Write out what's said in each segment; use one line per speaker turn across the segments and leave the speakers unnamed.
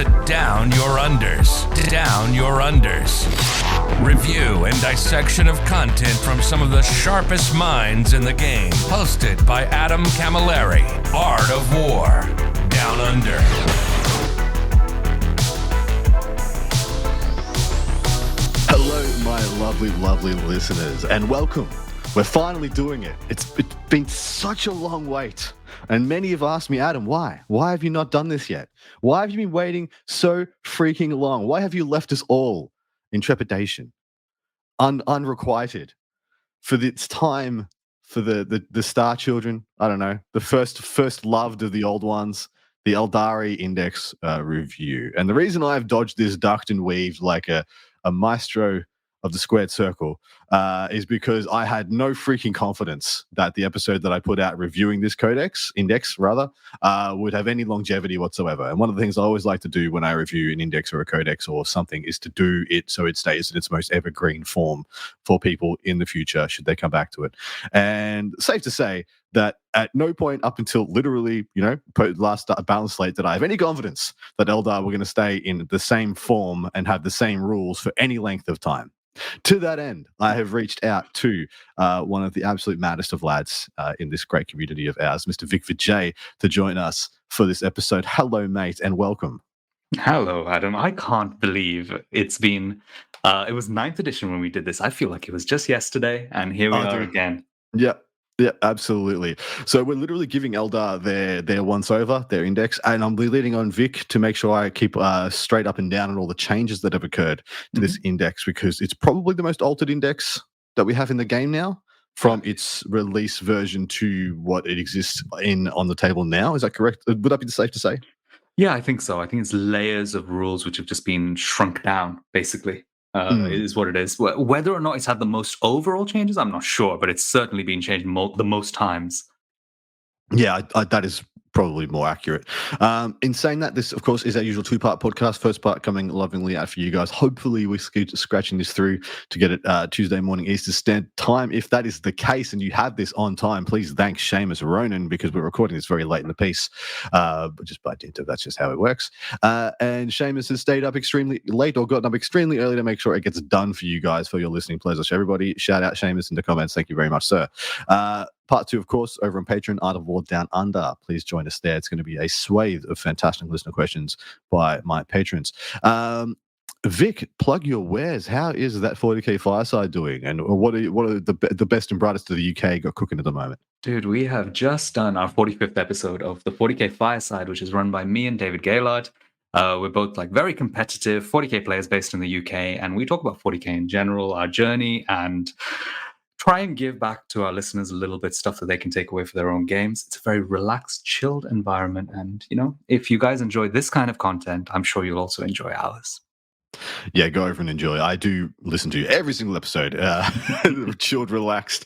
to Down Your Unders. Down Your Unders. Review and dissection of content from some of the sharpest minds in the game. Hosted by Adam Camilleri. Art of War. Down Under.
Hello, my lovely listeners, and welcome. We're finally doing it. It's been such a long wait. And many have asked me, Adam, why? Why have you not done this yet? Why have you been waiting so freaking long? Why have you left us all in trepidation, unrequited, for its time for the Star Children? I don't know, the first loved of the old ones, the Aeldari Index review. And the reason I've dodged this, ducked and weaved like a maestro of the squared circle is because I had no freaking confidence that the episode that I put out reviewing this index would have any longevity whatsoever. And one of the things I always like to do when I review an index or a codex or something is to do it so it stays in its most evergreen form for people in the future should they come back to it. And safe to say that at no point up until literally, last balance slate did I have any confidence that Eldar were going to stay in the same form and have the same rules for any length of time. To that end, I have reached out to one of the absolute maddest of lads in this great community of ours, Mr. Vik Vijay, to join us for this episode. Hello, mate, and welcome.
Hello, Adam. I can't believe it's been, it was 9th edition when we did this. I feel like it was just yesterday, and here we are again.
Yeah, absolutely. So we're literally giving Eldar their once over, their index, and I'm leading on Vic to make sure I keep straight up and down on all the changes that have occurred to this index, because it's probably the most altered index that we have in the game now, from its release version to what it exists on the table now. Is that correct? Would that be safe to say?
Yeah, I think so. I think it's layers of rules which have just been shrunk down, basically. Is what it is. Whether or not it's had the most overall changes, I'm not sure, but it's certainly been changed the most times.
Yeah, that is probably more accurate. In saying that, this, of course, is our usual two-part podcast. First part coming lovingly out for you guys. Hopefully, we're scratching this through to get it Tuesday morning Eastern Standard Time. If that is the case and you have this on time, please thank Seamus Ronan, because we're recording this very late in the piece, but just by dint of that's just how it works. And Seamus has stayed up extremely late or gotten up extremely early to make sure it gets done for you guys for your listening pleasure. So everybody, shout out Seamus in the comments. Thank you very much, sir. Part 2, of course, over on Patreon, Art of War Down Under. Please join us there. It's going to be a swathe of fantastic listener questions by my patrons. Vic, plug your wares. How is that 40k Fireside doing? And what are the best and brightest of the UK got cooking at the moment?
Dude, we have just done our 45th episode of the 40k Fireside, which is run by me and David Gaylord. We're both very competitive 40k players based in the UK, and we talk about 40k in general, our journey, and try and give back to our listeners a little bit stuff that they can take away for their own games. It's a very relaxed, chilled environment. And, if you guys enjoy this kind of content, I'm sure you'll also enjoy ours.
Yeah, go over and enjoy. I do listen to every single episode. Chilled, relaxed,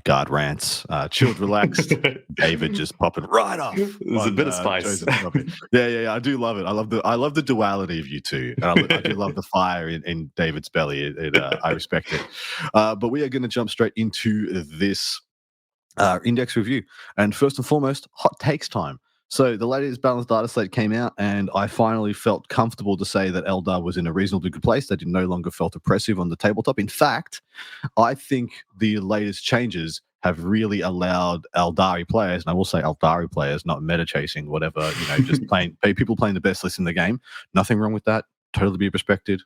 guard rants, chilled, relaxed. David just popping right off.
There's a bit of spice.
Yeah. I do love it. I love the duality of you two. And I do love the fire in David's belly. I respect it. But we are going to jump straight into this index review. And first and foremost, hot takes time. So the latest balanced data slate came out, and I finally felt comfortable to say that Eldar was in a reasonably good place. That it no longer felt oppressive on the tabletop. In fact, I think the latest changes have really allowed Aeldari players, and I will say Aeldari players, not meta chasing, whatever, just people playing the best list in the game. Nothing wrong with that. Totally be respected.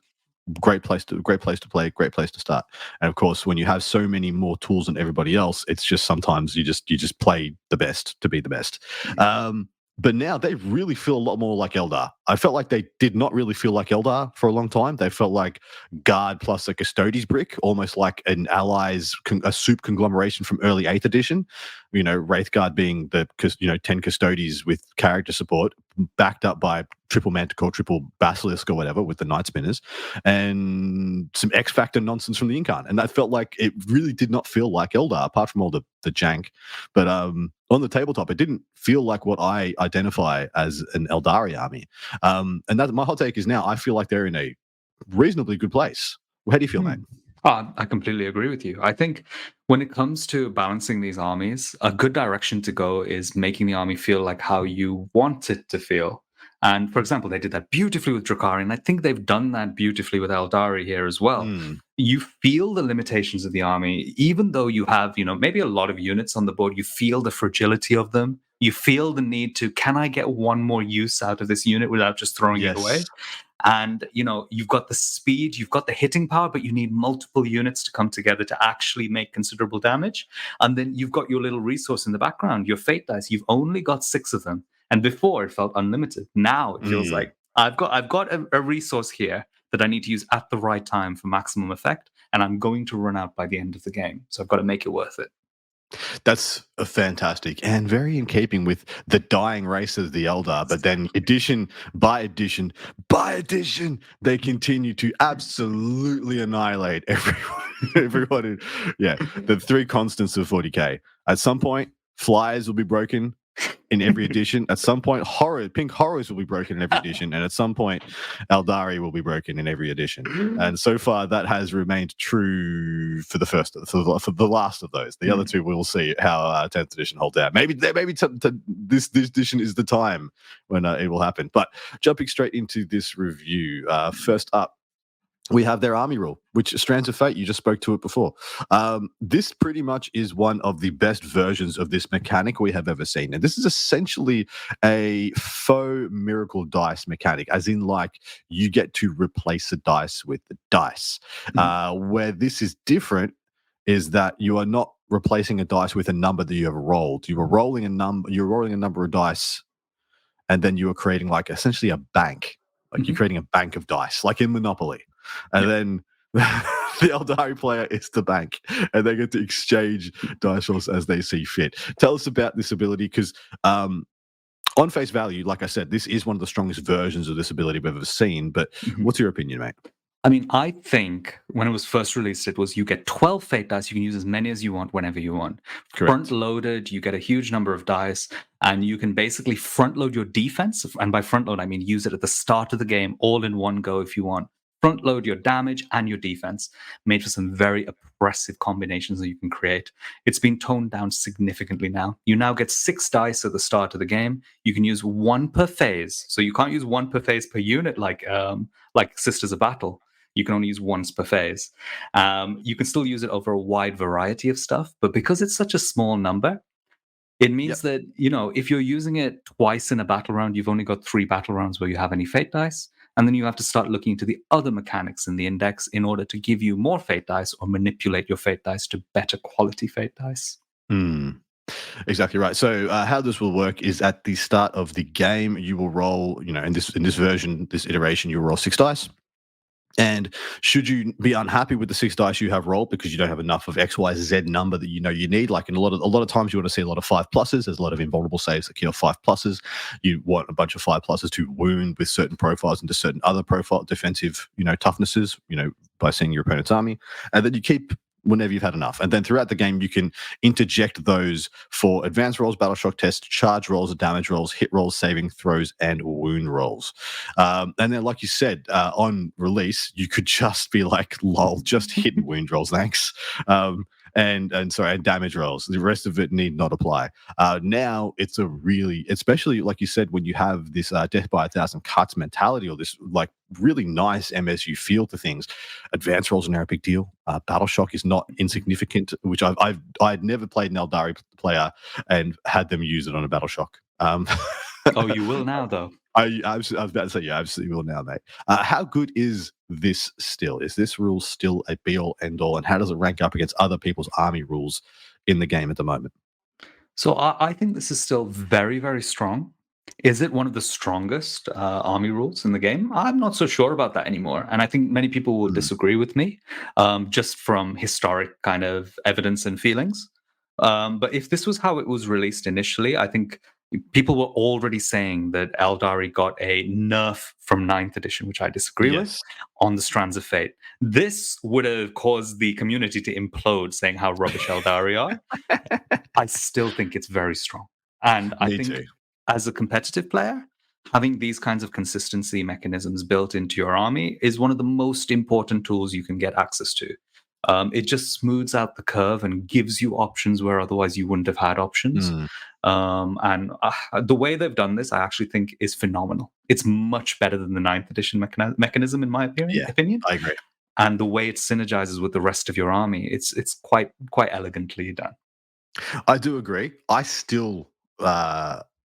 Great place to play, great place to start. And of course, when you have so many more tools than everybody else, it's just sometimes you just play the best to be the best. But now they really feel a lot more like Eldar. I felt like they did not really feel like Eldar for a long time. They felt like Guard plus a Custodes brick, almost like an Allies, a soup conglomeration from early 8th edition. Wraithguard being the 10 Custodes with character support, backed up by triple Manticore, triple Basilisk or whatever with the Night Spinners, and some X Factor nonsense from the Incarn. And that felt like it really did not feel like Eldar, apart from all the jank. But on the tabletop, it didn't feel like what I identify as an Aeldari army. And that my hot take is now I feel like they're in a reasonably good place. How do you feel, mate?
I completely agree with you. I think when it comes to balancing these armies, a good direction to go is making the army feel like how you want it to feel. And for example, they did that beautifully with Drakari, and I think they've done that beautifully with Aeldari here as well. You feel the limitations of the army, even though you have, maybe a lot of units on the board, you feel the fragility of them. You feel the need to, can I get one more use out of this unit without just throwing it away? And, you've got the speed, you've got the hitting power, but you need multiple units to come together to actually make considerable damage. And then you've got your little resource in the background, your fate dice. You've only got 6 of them. And before it felt unlimited. Now it feels like I've got a resource here that I need to use at the right time for maximum effect. And I'm going to run out by the end of the game. So I've got to make it worth it.
That's a fantastic and very in keeping with the dying race of the Eldar. But then edition by edition, they continue to absolutely annihilate everyone. Yeah, the 3 constants of 40k. At some point, flyers will be broken in every edition. At some point, pink horrors will be broken in every edition, and at some point, Aeldari will be broken in every edition. And so far, that has remained true for the last of those. The other 2, we'll see how 10th edition holds out. Maybe this edition is the time when it will happen. But jumping straight into this review, first up, we have their army rule, which Strands of Fate, you just spoke to it before. This pretty much is one of the best versions of this mechanic we have ever seen. And this is essentially a faux miracle dice mechanic, as in like you get to replace the dice with the dice. Where this is different is that you are not replacing a dice with a number that you have rolled. You are rolling a number of dice, and then you are creating like essentially a bank. Like you're creating a bank of dice, like in Monopoly. And then the Aeldari player is the bank, and they get to exchange dice rolls as they see fit. Tell us about this ability, because on face value, like I said, this is one of the strongest versions of this ability we've ever seen. But what's your opinion, mate?
I mean, I think when it was first released, it was you get 12 fate dice. You can use as many as you want whenever you want. Front loaded, you get a huge number of dice, and you can basically front load your defense. And by front load, I mean use it at the start of the game, all in one go if you want. Front load your damage and your defense, made for some very oppressive combinations that you can create. It's been toned down significantly now. You now get 6 dice at the start of the game. You can use 1 per phase. So you can't use 1 per phase per unit like Sisters of Battle. You can only use once per phase. You can still use it over a wide variety of stuff, but because it's such a small number, it means that, if you're using it twice in a battle round, you've only got 3 battle rounds where you have any fate dice. And then you have to start looking into the other mechanics in the index in order to give you more fate dice or manipulate your fate dice to better quality fate dice.
Exactly right. So how this will work is at the start of the game, you will roll, in this version, this iteration, you'll roll 6 dice. And should you be unhappy with the 6 dice you have rolled because you don't have enough of X, Y, Z number that you need, like in a lot of times you want to see a lot of 5+. There's a lot of invulnerable saves that kill 5+. You want a bunch of 5+ to wound with certain profiles into certain other profile defensive, toughnesses, by seeing your opponent's army, and then you keep whenever you've had enough. And then throughout the game, you can interject those for advanced rolls, battle shock tests, charge rolls, damage rolls, hit rolls, saving throws, and wound rolls. And then, like you said, on release, you could just be like, lol, just hit wound rolls, thanks. And damage rolls. The rest of it need not apply. Now it's especially like you said, when you have this death by 1,000 cuts mentality, or this like really nice MSU feel to things, advanced rolls are now a big deal. Battle shock is not insignificant, which I'd never played an Aeldari player and had them use it on a battle shock.
Oh, you will now, though.
I was about to say, yeah, absolutely will now, mate. How good is this still? Is this rule still a be-all, end-all? And how does it rank up against other people's army rules in the game at the moment?
So I think this is still very, very strong. Is it one of the strongest army rules in the game? I'm not so sure about that anymore. And I think many people will disagree with me, just from historic kind of evidence and feelings. But if this was how it was released initially, I think people were already saying that Aeldari got a nerf from 9th edition, which I disagree with, on the Strands of Fate. This would have caused the community to implode, saying how rubbish Aeldari are. I still think it's very strong. And I think as a competitive player, having these kinds of consistency mechanisms built into your army is one of the most important tools you can get access to. It just smooths out the curve and gives you options where otherwise you wouldn't have had options.
Mm,
And the way they've done this, I actually think, is phenomenal. It's much better than the ninth edition mechanism, in my
yeah,
opinion.
I agree.
And the way it synergizes with the rest of your army, it's quite elegantly done.
I do agree. I still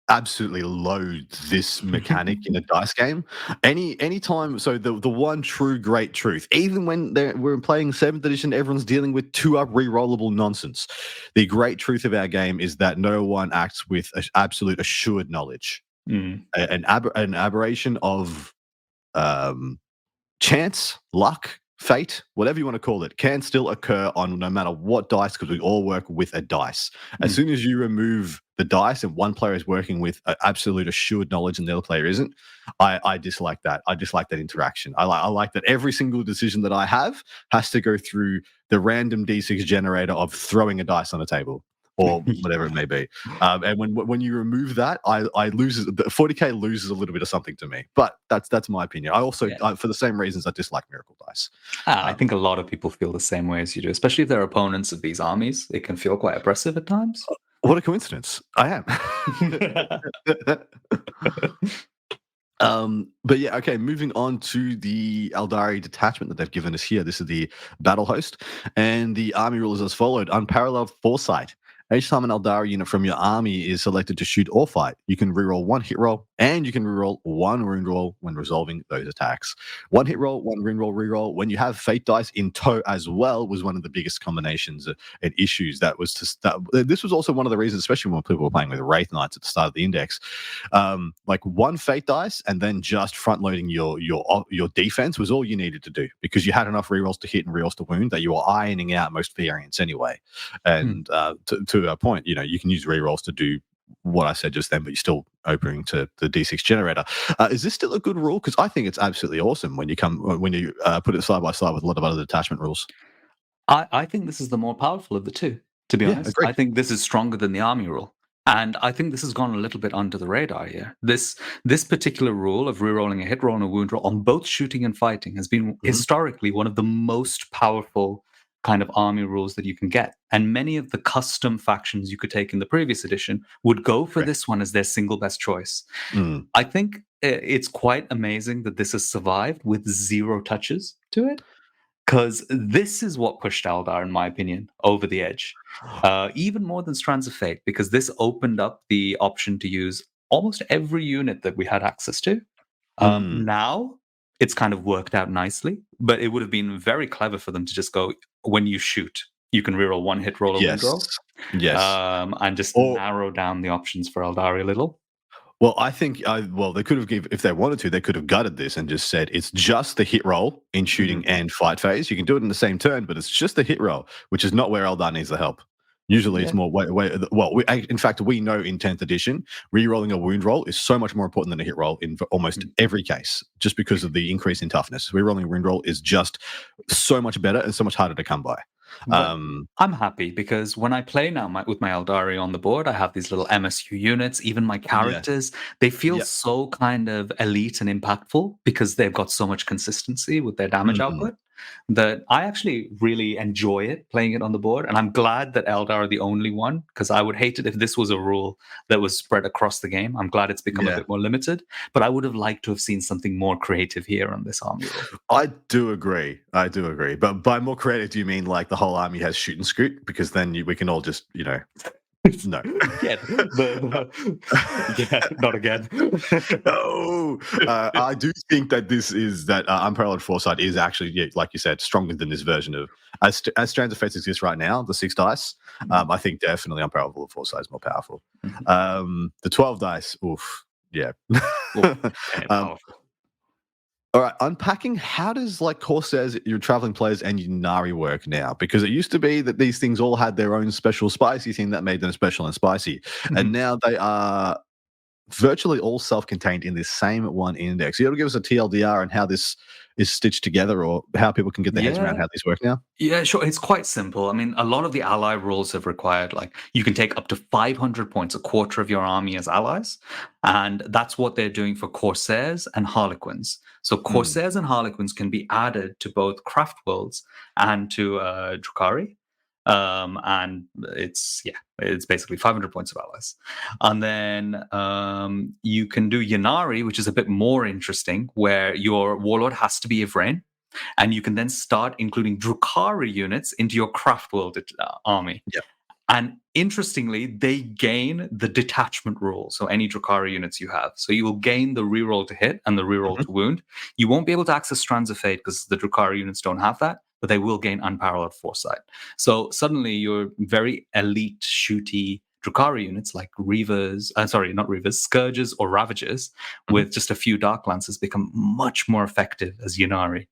absolutely loathe this mechanic in a dice game. Any time. So the one true great truth, even when we're playing 7th edition, everyone's dealing with 2-up rerollable nonsense. The great truth of our game is that no one acts with absolute assured knowledge.
Mm.
An aberration of chance, luck, fate, whatever you want to call it, can still occur on no matter what dice, because we all work with a dice. As soon as you remove the dice and one player is working with absolute assured knowledge and the other player isn't, I dislike that. I dislike that interaction. I like that every single decision that I have has to go through the random D6 generator of throwing a dice on a table, or whatever it may be. And when you remove that, I loses, the 40k loses a little bit of something to me. But that's my opinion. I also, for the same reasons, I dislike miracle dice.
I think a lot of people feel the same way as you do, especially if they're opponents of these armies. It can feel quite oppressive at times.
What a coincidence! I am. But yeah, okay, moving on to the Aeldari detachment that they've given us here. This is the battle host, and the army rule is as followed: Unparalleled foresight. Each time an Aeldari unit from your army is selected to shoot or fight, you can reroll 1 hit roll, and you can reroll 1 wound roll when resolving those attacks. 1 hit roll, 1 wound roll, reroll. When you have fate dice in tow as well, was one of the biggest combinations and issues. This was also one of the reasons, especially when people were playing with Wraith Knights at the start of the index, like 1 fate dice and then just front loading your defense was all you needed to do, because you had enough rerolls to hit and rerolls to wound that you were ironing out most variants anyway. And to a point, you can use rerolls to do what I said just then, but you're still opening to the D6 generator. Is this still a good rule? Because I think it's absolutely awesome when you put it side by side with a lot of other detachment rules.
I think this is the more powerful of the two, to be honest.
Agreed.
I think this is stronger than the army rule. And I think this has gone a little bit under the radar here. This particular rule of rerolling a hit roll and a wound roll on both shooting and fighting has been historically one of the most powerful kind of army rules that you can get. And many of the custom factions you could take in the previous edition would go for this one as their single best choice. I think it's quite amazing that this has survived with 0 touches to it, because this is what pushed Eldar, in my opinion, over the edge, even more than Strands of Fate, because this opened up the option to use almost every unit that we had access to. Now, it's kind of worked out nicely, but it would have been very clever for them to just go, when you shoot, you can reroll 1 hit roll or wound roll.
Yes.
And just narrow down the options for Eldari a little.
Well, I think, they could have if they wanted to, they could have gutted this and just said it's just the hit roll in shooting and fight phase. You can do it in the same turn, but it's just the hit roll, which is not where Eldar needs the help. Usually it's more, in fact, we know in 10th edition, re-rolling a wound roll is so much more important than a hit roll in almost every case, just because of the increase in toughness. Re-rolling a wound roll is just so much better and so much harder to come by.
I'm happy because when I play now with my Aeldari on the board, I have these little MSU units. Even my characters, they feel so kind of elite and impactful because they've got so much consistency with their damage output that I actually really enjoy it, playing it on the board. And I'm glad that Eldar are the only one, because I would hate it if this was a rule that was spread across the game. I'm glad it's become a bit more limited, but I would have liked to have seen something more creative here on this army rule.
I do agree. But by more creative, do you mean like the whole army has shoot and scoot? Because then we can all just, no.
Yeah, not again.
No, I do think that Unparalleled Foresight is actually, like you said, stronger than this version of as Strands of Fate exists right now. The 6 dice, I think definitely Unparalleled Foresight is more powerful. The 12 dice,
Powerful.
All right, unpacking, how does Corsairs, your traveling players, and Yunari work now? Because it used to be that these things all had their own special spicy thing that made them special and spicy. And now they are virtually all self-contained in this same one index. You able to give us a TLDR on how this is stitched together, or how people can get their heads around how these work now?
Yeah, sure. It's quite simple. I mean, a lot of the ally rules have required, like, you can take up to 500 points, a quarter of your army as allies. And that's what they're doing for Corsairs and Harlequins. So Corsairs and Harlequins can be added to both Craft Worlds and to Drukhari. And it's basically 500 points of allies. And then you can do Ynnari, which is a bit more interesting, where your warlord has to be Ivrain. And you can then start including Drukhari units into your Craft World army.
Yeah.
And interestingly, they gain the detachment rule. So any Drukhari units you have. So you will gain the reroll to hit and the reroll to wound. You won't be able to access Strands of Fate because the Drukhari units don't have that, but they will gain Unparalleled Foresight. So suddenly your very elite shooty Drukhari units like Scourges or Ravagers with just a few Dark Lances become much more effective as Ynnari.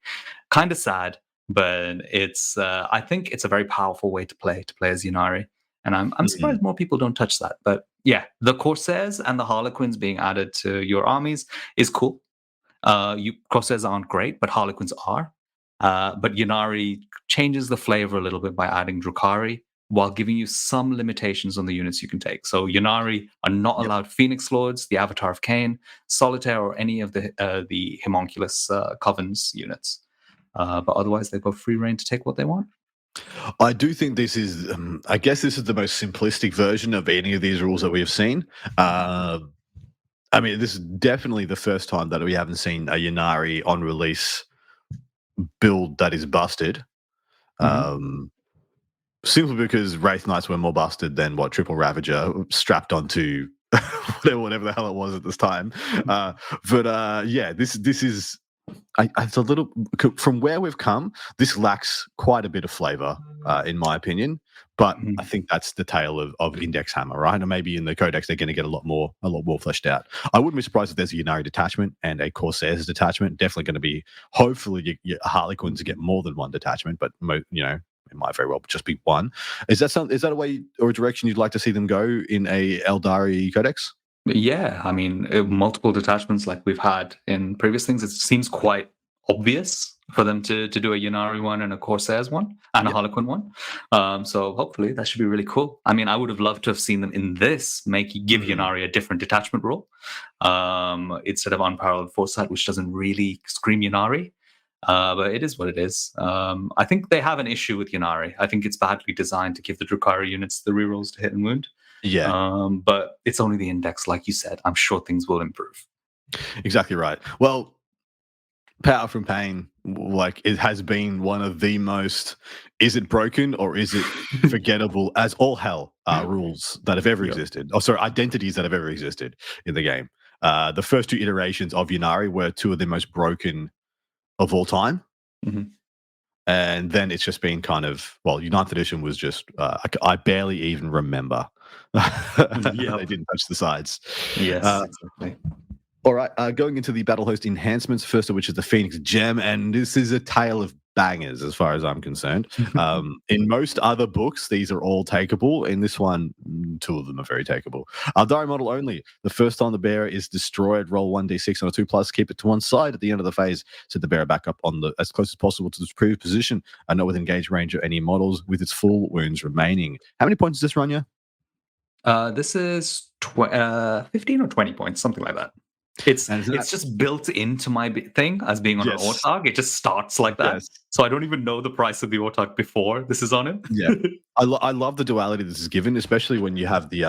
Kind of sad, but it's I think it's a very powerful way to play as Ynnari. And I'm surprised more people don't touch that. But yeah, the Corsairs and the Harlequins being added to your armies is cool. Corsairs aren't great, but Harlequins are. But Ynnari changes the flavor a little bit by adding Drukhari, while giving you some limitations on the units you can take. So Ynnari are not allowed Phoenix Lords, the Avatar of Cain, Solitaire, or any of the Homunculus Covens units. But otherwise, they've got free reign to take what they want.
I do think this is, I guess this is the most simplistic version of any of these rules that we have seen. I mean, this is definitely the first time that we haven't seen a Ynnari on release build that is busted. Simply because Wraith Knights were more busted than what Triple Ravager strapped onto whatever the hell it was at this time. This is it's a little, from where we've come, this lacks quite a bit of flavor, in my opinion. But I think that's the tale of Index Hammer, right? And maybe in the Codex they're going to get a lot more fleshed out. I wouldn't be surprised if there's a Ynnari detachment and a Corsairs detachment. Definitely going to be, hopefully, your Harlequins get more than one detachment, but it might very well just be one. Is that a way or a direction you'd like to see them go in a Aeldari Codex?
Yeah, I mean, multiple detachments like we've had in previous things. It seems quite obvious for them to do a Ynnari one and a Corsairs one and a Harlequin one. So hopefully that should be really cool. I mean, I would have loved to have seen them in this give Ynnari a different detachment rule instead of Unparalleled Foresight, which doesn't really scream Ynnari. But it is what it is. I think they have an issue with Ynnari. I think it's badly designed to give the Drukhari units the rerolls to hit and wound.
Yeah.
But it's only the index, like you said. I'm sure things will improve.
Exactly right. Well, Power from Pain, like, it has been one of the most, is it broken or is it forgettable as all hell rules that have ever existed. Oh, sorry, identities that have ever existed in the game. The first two iterations of Ynnari were two of the most broken of all time. And then it's just been kind of, well, Ninth Edition was just, I barely even remember. They didn't touch the sides.
Yes, exactly.
All right, going into the Battle Host enhancements, first of which is the Phoenix Gem, and this is a tale of bangers as far as I'm concerned. In most other books, these are all takeable. In this one, two of them are very takeable. Aeldari model only. The first time the bearer is destroyed, roll 1d6 on a 2+, keep it to one side at the end of the phase. Set the bearer back up on the as close as possible to its previous position, and not with engaged range of any models, with its full wounds remaining. How many points does this run you?
This is 15 or 20 points, something like that. It's just built into my thing as being on an Autarch. It just starts like that. Yes. So I don't even know the price of the Autarch before this is on it.
Yeah, I love the duality this is given, especially when you have the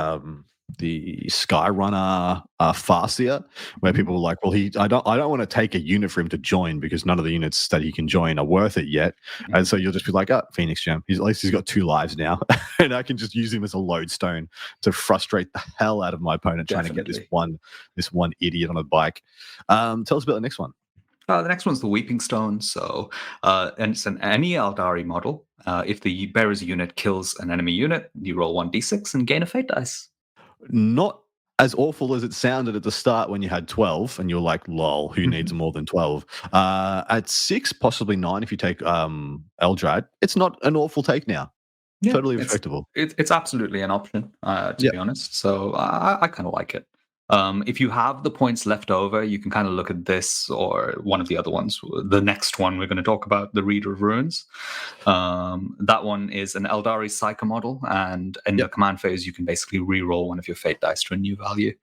Skyrunner Farseer, where people are like, well, I don't want to take a unit for him to join because none of the units that he can join are worth it yet. And so you'll just be like, Phoenix Gem. At least he's got 2 lives now, and I can just use him as a lodestone to frustrate the hell out of my opponent trying to get this one idiot on a bike. Tell us about the next one.
The next one's the Weeping Stone. So, and it's any Aeldari model. If the bearer's unit kills an enemy unit, you roll 1d6 and gain a fate dice.
Not as awful as it sounded at the start when you had 12 and you're like, lol, who needs more than 12? At 6, possibly 9 if you take Eldrad, it's not an awful take now. Totally respectable.
It's absolutely an option, to be honest. So I kind of like it. If you have the points left over, you can kind of look at this or one of the other ones. The next one we're going to talk about, the Reader of Runes. That one is an Eldari Psycho model, and in the command phase, you can basically re-roll one of your fate dice to a new value.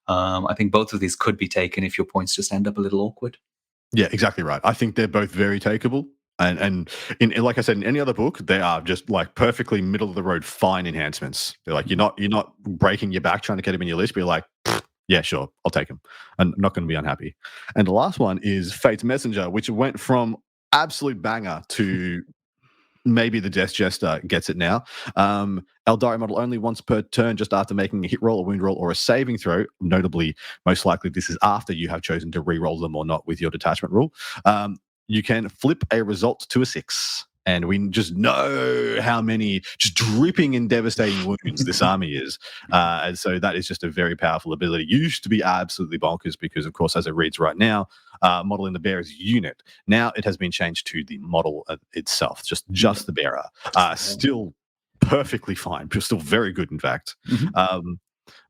I think both of these could be taken if your points just end up a little awkward.
Yeah, exactly right. I think they're both very takeable. And in like I said, in any other book, they are just like perfectly middle of the road, fine enhancements. They're like, you're not breaking your back trying to get them in your list, but you're like, yeah, sure, I'll take them. I'm not going to be unhappy. And the last one is Fate's Messenger, which went from absolute banger to maybe the Death Jester gets it now. Aeldari model only once per turn, just after making a hit roll, a wound roll, or a saving throw. Notably, most likely this is after you have chosen to re-roll them or not with your detachment rule. You can flip a result to a 6. And we just know how many just dripping and devastating wounds this army is. And so that is just a very powerful ability. Used to be absolutely bonkers because, of course, as it reads right now, model in the bearer's unit. Now it has been changed to the model itself, just the bearer. Still perfectly fine, but still very good, in fact.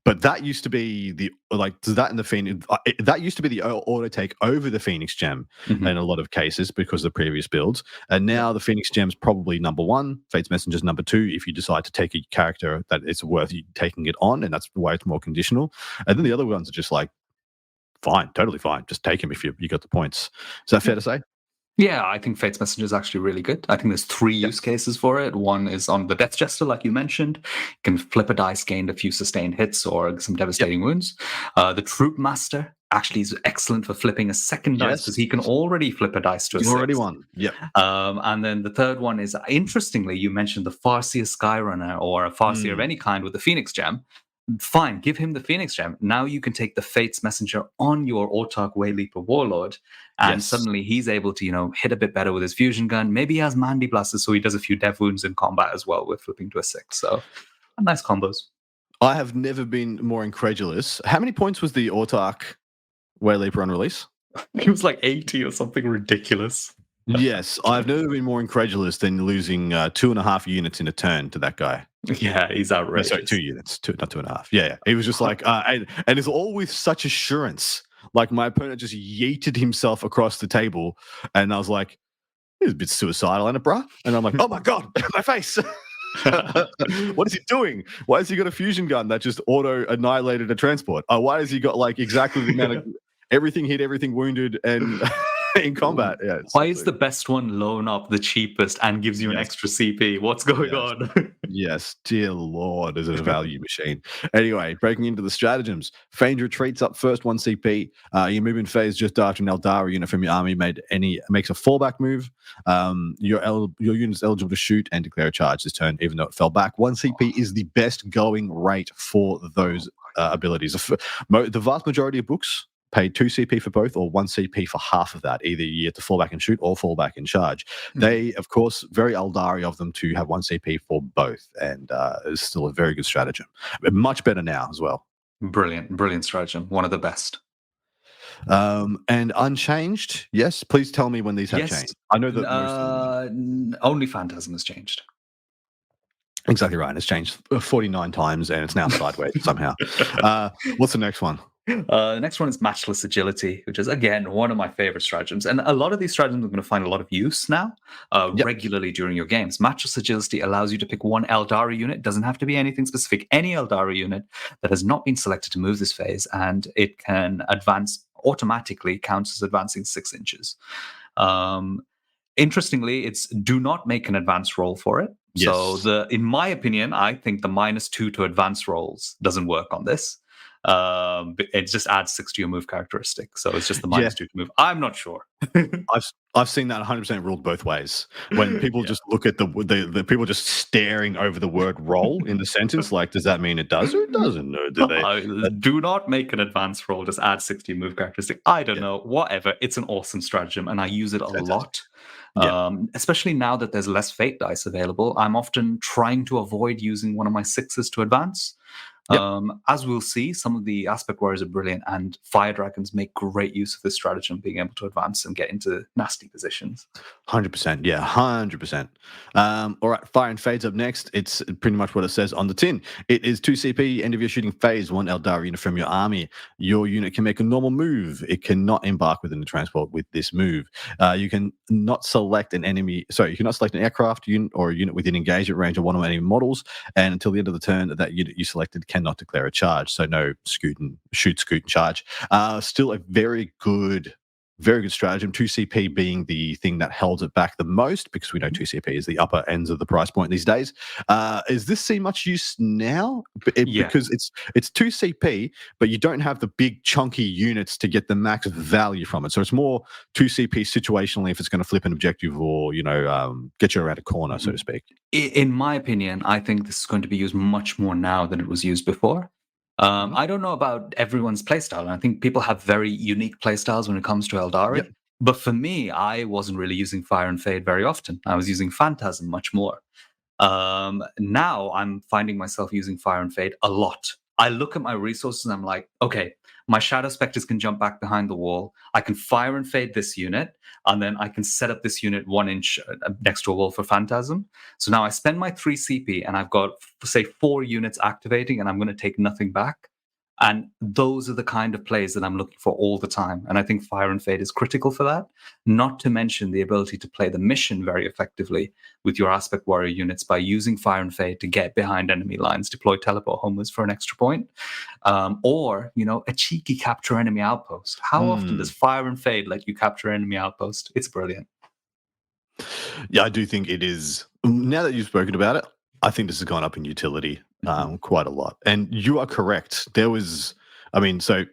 But that used to be the that used to be the auto take over the Phoenix Gem in a lot of cases because of the previous builds. And now the Phoenix Gem's probably number 1, Fate's Messenger's number 2 if you decide to take a character that it's worth you taking it on, and that's why it's more conditional. And then the other ones are just like, fine, totally fine. Just take him if you got the points. Is that fair to say?
Yeah, I think Fate's Messenger is actually really good. I think there's 3 use cases for it. One is on the Death Jester, like you mentioned. You can flip a dice, gain a few sustained hits or some devastating wounds. The Troop Master actually is excellent for flipping a second dice because he can already flip a dice to a 6.
Already won. Yep.
And then the third one is, interestingly, you mentioned the Farseer Skyrunner or a Farseer of any kind with the Phoenix Gem. Fine, give him the Phoenix Gem. Now you can take the Fate's Messenger on your Autarch Wayleaper Warlord, and suddenly he's able to, hit a bit better with his fusion gun. Maybe he has Mandy Blasters, so he does a few dev wounds in combat as well with flipping to a 6. So, nice combos.
I have never been more incredulous. How many points was the Autarch Wayleaper on release?
He was like 80 or something ridiculous.
Yes, I've never been more incredulous than losing 2.5 units in a turn to that guy.
Yeah, he's outrageous.
Sorry, 2 units, not 2.5. Yeah. He was just like, and it's all with such assurance. Like my opponent just yeeted himself across the table, and I was like, "He's a bit suicidal, ain't it, bruh?" And I'm like, "Oh my god, my face! What is he doing? Why has he got a fusion gun that just auto annihilated a transport? Why has he got like exactly the amount of everything hit, everything wounded, and in combat? Yeah.
Why is the best one loan up the cheapest and gives you an extra CP? What's going on?"
Yes, dear Lord, is it a value machine? Anyway, breaking into the stratagems. Feigned Retreats up first, 1 CP. Your movement phase just after an Eldari unit from your army makes a fallback move. Your unit's eligible to shoot and declare a charge this turn, even though it fell back. 1 CP is the best going rate for those abilities. The vast majority of books pay 2 CP for both or 1 CP for half of that. Either you have to fall back and shoot or fall back and charge. They, of course, very Eldari of them to have 1 CP for both, and it's still a very good stratagem. Much better now as well.
Brilliant stratagem. One of the best.
And Unchanged, yes. Please tell me when these have changed. I know that most of them...
only Phantasm has changed.
Exactly right. It's changed 49 times, and it's now sideways somehow. What's the next one?
The next one is Matchless Agility, which is, again, one of my favorite stratagems. And a lot of these stratagems are going to find a lot of use now regularly during your games. Matchless Agility allows you to pick 1 Eldari unit. Doesn't have to be anything specific. Any Eldari unit that has not been selected to move this phase, and it can advance automatically, counts as advancing 6 inches. Interestingly, it's do not make an advance roll for it.
Yes.
So in my opinion, I think the -2 to advance rolls doesn't work on this. It just adds 6 to your move characteristic, so it's just the -2 to move. I'm not sure.
I've seen that 100% ruled both ways. When people just look at the people just staring over the word roll in the sentence, like, does that mean it does or it doesn't? Or do they?
Do not make an advance roll. Just add 6 to your move characteristic. I don't know. Whatever. It's an awesome stratagem, and I use it a lot. Especially now that there's less fate dice available. I'm often trying to avoid using one of my 6s to advance.
Yep.
As we'll see, some of the aspect warriors are brilliant, and fire dragons make great use of this stratagem, being able to advance and get into nasty positions.
100%. Yeah, 100%. All right, Fire and Fade's up next. It's pretty much what it says on the tin. It is 2 CP, end of your shooting phase, 1 Eldari unit from your army. Your unit can make a normal move. It cannot embark within the transport with this move. You can not select an enemy. Sorry, you cannot select an aircraft unit or a unit within engagement range of one or any models. And until the end of the turn, that unit you selected cannot declare a charge. So no shoot, scoot, and charge. Still a very good stratagem. 2 CP being the thing that held it back the most, because we know 2 CP is the upper ends of the price point these days. Is this see much use now? Because it's 2 CP, but you don't have the big chunky units to get the max value from it. So it's more 2 CP situationally if it's going to flip an objective or get you around a corner, so to speak.
In my opinion, I think this is going to be used much more now than it was used before. I don't know about everyone's playstyle. I think people have very unique playstyles when it comes to Aeldari.
Yep.
But for me, I wasn't really using Fire and Fade very often. I was using Phantasm much more. Now I'm finding myself using Fire and Fade a lot. I look at my resources and I'm like, okay, my Shadow Spectres can jump back behind the wall. I can Fire and Fade this unit, and then I can set up this unit 1 inch next to a wall for Phantasm. So now I spend my 3 CP and I've got, say, 4 units activating, and I'm going to take nothing back. And those are the kind of plays that I'm looking for all the time. And I think Fire and Fade is critical for that. Not to mention the ability to play the mission very effectively with your Aspect Warrior units by using Fire and Fade to get behind enemy lines, deploy teleport homewards for an extra point. Or, a cheeky capture enemy outpost. How often does Fire and Fade let you capture enemy outpost? It's brilliant.
Yeah, I do think it is. Now that you've spoken about it, I think this has gone up in utility quite a lot. And you are correct. There was, we're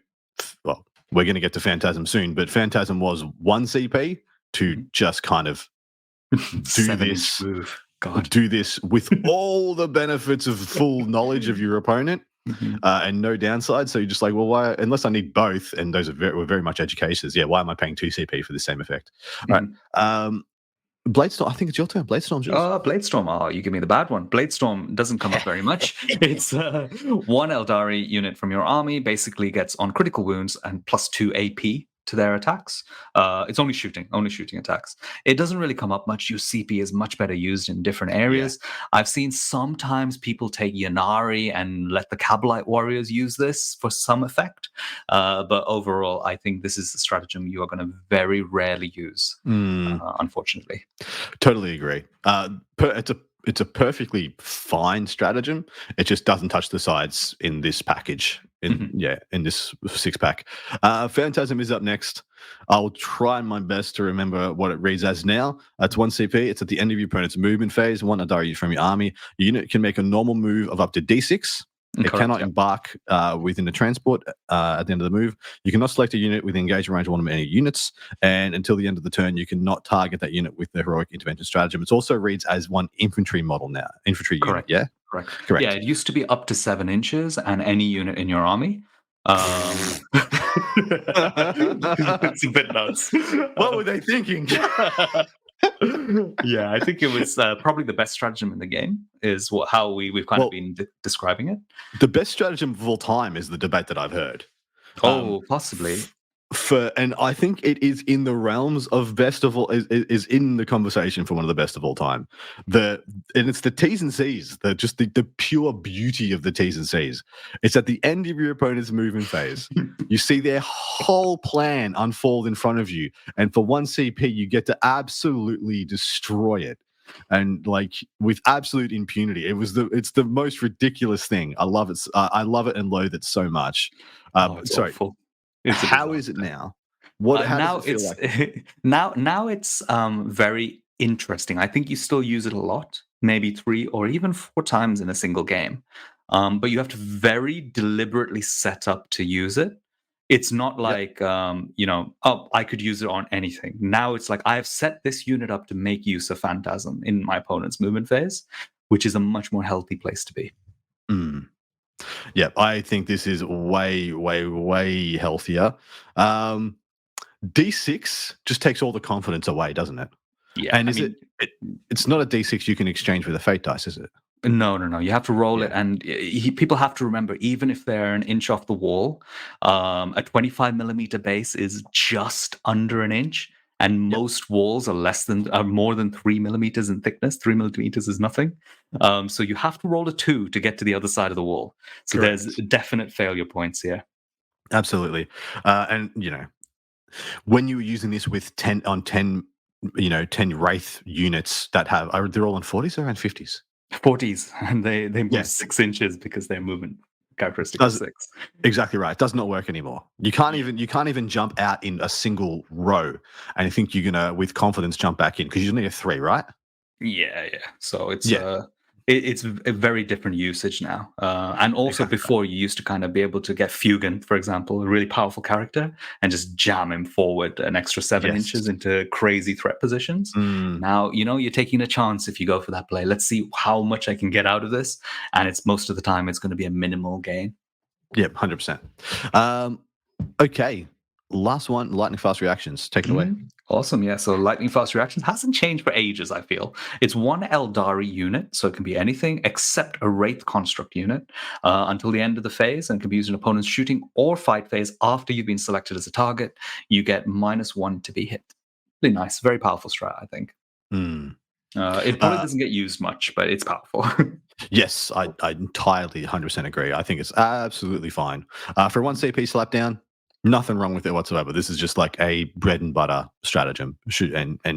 going to get to Phantasm soon, but Phantasm was 1 CP to just kind of do this with all the benefits of full knowledge of your opponent and no downside. So you're just like, well, why? Unless I need both, and those were very much edge cases. Yeah, why am I paying 2 CP for the same effect? All right. Bladestorm, I think it's your turn. Bladestorm.
Bladestorm. Oh, you give me the bad one. Bladestorm doesn't come up very much. It's 1 Aeldari unit from your army, basically gets on critical wounds and +2 AP to their attacks. It's only shooting attacks. It doesn't really come up much. Your CP is much better used in different areas. Yeah. I've seen sometimes people take Ynnari and let the Kabalite warriors use this for some effect. But overall, I think this is a stratagem you are going to very rarely use, unfortunately.
Totally agree. It's a perfectly fine stratagem. It just doesn't touch the sides in this package. In this 6-pack. Phantasm is up next. I'll try my best to remember what it reads as now. It's 1 CP. It's at the end of your opponent's movement phase. 1 Aeldari from your army. Your unit can make a normal move of up to D6. It cannot embark within the transport at the end of the move. You cannot select a unit with engagement range of one of any units, and until the end of the turn, you cannot target that unit with the heroic intervention stratagem. It also reads as 1 infantry model now. Infantry unit, yeah?
Correct. Yeah, it used to be up to 7 inches and any unit in your army. It's a bit nuts.
What were they thinking?
Yeah, I think it was probably the best stratagem in the game, is how we've kind of been describing it.
The best stratagem of all time is the debate that I've heard.
Possibly.
And I think it is in the realms of best of all, is in the conversation for one of the best of all time. And it's the T's and C's, the pure beauty of the T's and C's. It's at the end of your opponent's movement phase. You see their whole plan unfold in front of you, and for 1 CP, you get to absolutely destroy it. And with absolute impunity. It's the most ridiculous thing. I love it. I love it and loathe it so much.
It's awful.
How is it now? How does it feel like?
Now it's very interesting. I think you still use it a lot, maybe 3 or even 4 times in a single game. But you have to very deliberately set up to use it. It's not like, I could use it on anything. Now it's like, I have set this unit up to make use of Phantasm in my opponent's movement phase, which is a much more healthy place to be.
Yeah, I think this is way, way, way healthier. D6 just takes all the confidence away, doesn't it?
Yeah.
And it's not a D6 you can exchange with a fate dice, is it?
No. You have to roll it,
Yeah.
and people have to remember, even if they're an inch off the wall, a 25 millimeter base is just under an inch, and most walls are more than 3 millimeters in thickness. 3 millimeters is nothing. So you have to roll a 2 to get to the other side of the wall. So
Correct.
there's definite failure points here.
Absolutely. And when you were using this with 10 on 10, 10 Wraith units that they're all on 40s or around 50s?
40s, and they move
Yeah.
6 inches because their movement characteristic is 6.
Exactly right. It does not work anymore. You can't even jump out in a single row and think you're gonna with confidence jump back in because you need a 3, right?
Yeah. So it's a very different usage now. And also before, you used to kind of be able to get Fugant, for example, a really powerful character, and just jam him forward an extra 7 inches into crazy threat positions. Now, you're taking a chance if you go for that play. Let's see how much I can get out of this. And it's most of the time, it's going to be a minimal gain.
Yep, 100%. Okay. Last one, lightning fast reactions. Take it away.
Awesome. Yeah. So lightning fast reactions hasn't changed for ages, I feel. It's one Aeldari unit, so it can be anything except a Wraith construct unit until the end of the phase, and can be used in opponent's shooting or fight phase after you've been selected as a target. You get -1 to be hit. Really nice. Very powerful strat, I think. It probably doesn't get used much, but it's powerful.
Yes, I entirely 100% agree. I think it's absolutely fine. For 1 CP slapdown, nothing wrong with it whatsoever. This is just like a bread and butter stratagem. And I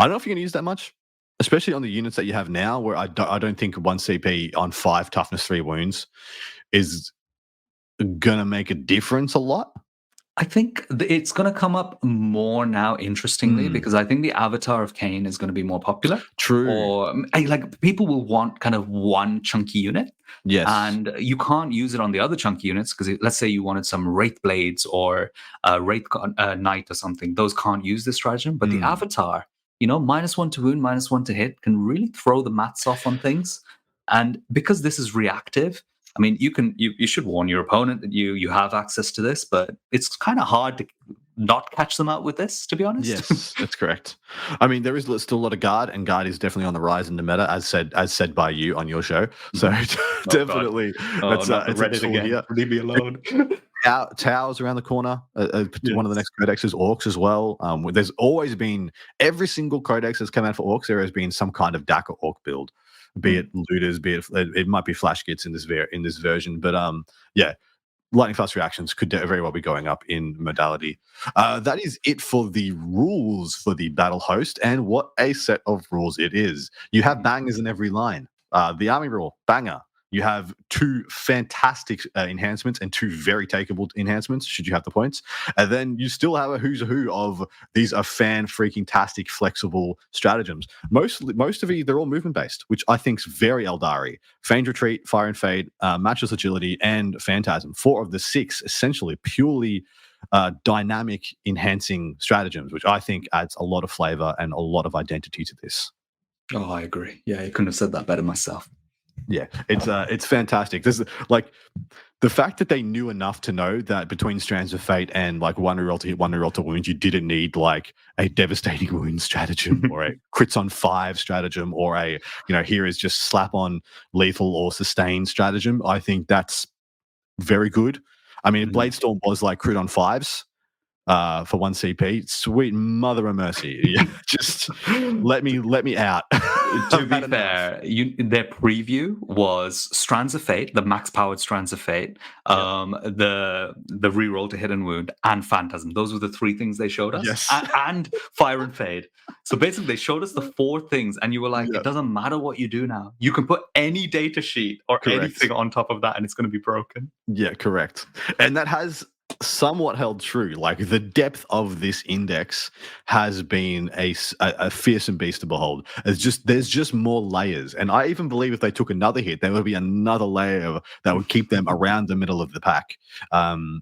don't know if you're going to use that much, especially on the units that you have now, where I don't think 1 CP on 5 toughness 3 wounds is going to make a difference a lot.
I think it's going to come up more now, interestingly, because I think the Avatar of Cain is going to be more popular.
True.
Or like people will want kind of one chunky unit.
Yes.
And you can't use it on the other chunky units because let's say you wanted some Wraith Blades or Wraith Knight or something. Those can't use this stratagem. But the Avatar, -1 to wound, -1 to hit can really throw the mats off on things. And because this is reactive, I mean, you should warn your opponent that you have access to this, but it's kind of hard to not catch them out with this, to be honest.
Yes, that's correct. I mean, there is still a lot of guard, and guard is definitely on the rise in the meta, as said by you on your show. So definitely,
it's Reddit again. Here. Leave me alone.
Towers around the corner. One of the next codexes, orcs as well. There's always been every single codex that's come out for orcs. There has been some kind of DAC or orc build. Be it looters, be it might be flash kits in this version, but lightning fast reactions could very well be going up in modality. That is it for the rules for the battle host, and what a set of rules it is. You have bangers in every line. The army rule, banger. You have 2 fantastic enhancements and 2 very takeable enhancements, should you have the points. And then you still have a who's who of these are fan-freaking-tastic, flexible stratagems. Most of it, they're all movement-based, which I think is very Aeldari. Feigned Retreat, Fire and Fade, Matchless Agility, and Phantasm. 4 of the 6, essentially, purely dynamic enhancing stratagems, which I think adds a lot of flavor and a lot of identity to this.
Oh, I agree. Yeah, I couldn't have said that better myself.
Yeah, it's fantastic. This is like the fact that they knew enough to know that between Strands of Fate and like 1 reroll to hit, 1 reroll to wound, you didn't need like a devastating wound stratagem or a crits on 5 stratagem or a here is just slap on lethal or sustain stratagem. I think that's very good. I mean, Bladestorm was like crit on 5s. For 1 CP, sweet mother of mercy! Yeah, just let me out.
To be fair, their preview was Strands of Fate, the max-powered Strands of Fate, the reroll to hit and wound, and Phantasm. Those were the 3 things they showed us.
Yes,
and Fire and Fade. So basically, they showed us the 4 things, and you were like, it doesn't matter what you do now. You can put any data sheet or anything on top of that, and it's going to be broken.
Yeah, correct. And that has somewhat held true. Like the depth of this index has been a fearsome beast to behold. There's just more layers, and I even believe if they took another hit, there would be another layer that would keep them around the middle of the pack,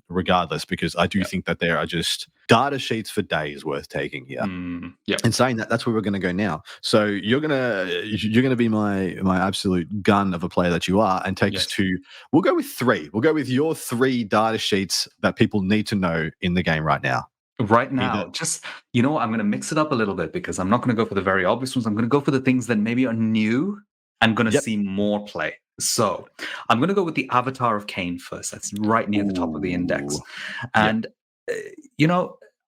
regardless. Because I do think that there are just data sheets for days worth taking here. And saying that's where we're going to go now. So you're gonna be my absolute gun of a player that you are, and take us to. We'll go with 3. We'll go with your 3 data sheets that people need to know in the game right now.
Right now, just I'm going to mix it up a little bit because I'm not going to go for the very obvious ones. I'm going to go for the things that maybe are new and going to see more play. So I'm going to go with the Avatar of Cain first. That's right near the top of the index. And,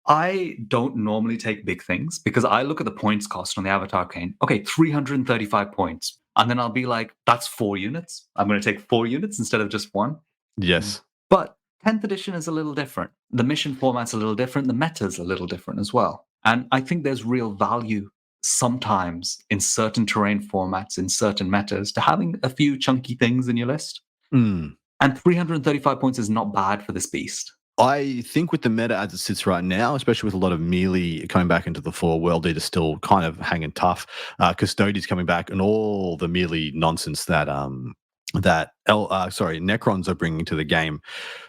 I don't normally take big things because I look at the points cost on the Avatar of Cain. Okay, 335 points. And then I'll be like, that's 4 units. I'm going to take 4 units instead of just 1.
Yes.
But 10th edition is a little different. The mission format's a little different. The meta's a little different as well. And I think there's real value sometimes in certain terrain formats, in certain metas, to having a few chunky things in your list.
Mm.
And 335 points is not bad for this beast.
I think with the meta as it sits right now, especially with a lot of melee coming back into the fore, World Eater still kind of hanging tough. Custodian's coming back, and all the melee nonsense that Necrons are bringing to the game.